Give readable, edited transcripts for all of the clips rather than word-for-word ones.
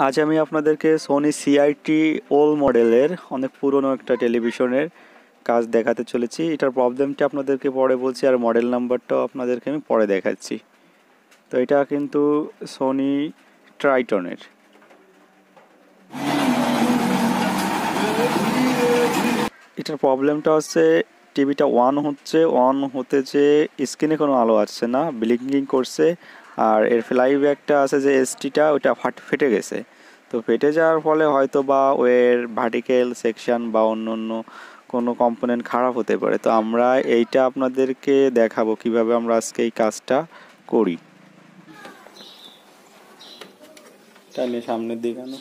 আজ আমি আপনাদেরকে সোনি সিআইটি ওল্ড মডেলের অনেক পুরনো একটা টেলিভিশনের কাজ দেখাতে চলেছি। এটার প্রবলেমটা আপনাদেরকে পরে বলছি, আর মডেল নাম্বারটাও আপনাদেরকে আমি পরে দেখাচ্ছি। তো এটা কিন্তু সোনি ট্রাইটনের। এটার প্রবলেমটা হচ্ছে টিভিটা অন হতে যে স্ক্রিনে কোনো আলো আসছে না, ব্লিঙ্কিং করছে। আর এর ফ্লাইব্যাকটা আছে যে এসটিটা, ওটা ফেটে গেছে। তো ফেটে যাওয়ার ফলে হয়তো বা ওয়ের ভার্টিক্যাল সেকশন বা অন্য কোনো কম্পোনেন্ট খারাপ হতে পারে। তো আমরা এইটা আপনাদেরকে দেখাবো কিভাবে আমরা আজকে এই কাজটা করি। তাহলে সামনের দিকে আনো।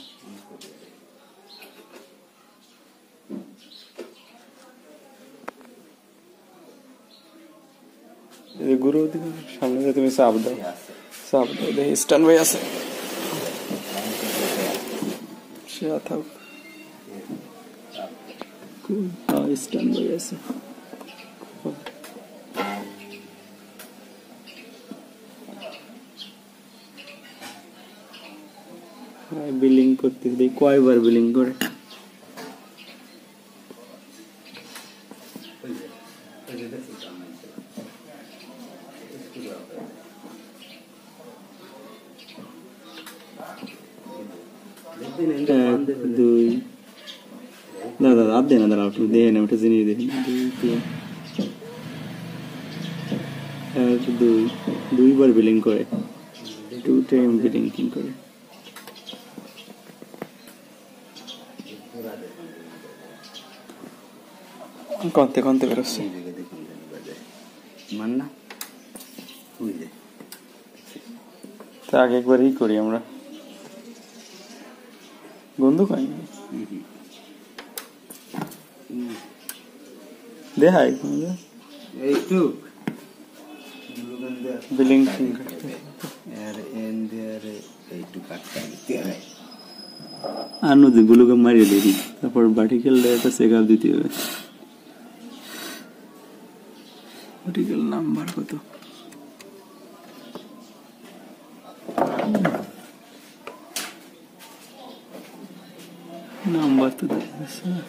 গুরু সামনে তুমি চাপ দাও, দেখি স্ট্যান্ড বাই আছে। থাক, স্ট্যান্ড বাই আছে। বিলিং করতে দিই, কয়বার বিলিং করে। দুই দাদা আর দেন, দাঁড়া একটু দেন, ওটা জিনিস দিন। দুইবার বিলিং করে, 2 টাইম বিলিং করে। কন্তে বেরোচ্ছে মান্না। তা আগে একবারই করি আমরা, বন্ধু পাই দেখাই এইটু বিলিং আনো গুলোকে মারিয়ে দিবি, তারপর ভার্টিক্যাল একটা চেক আপ দিতে হবে। ভার্টিক্যাল নাম্বার কত? নাম্বার তো দেখা যাচ্ছে না।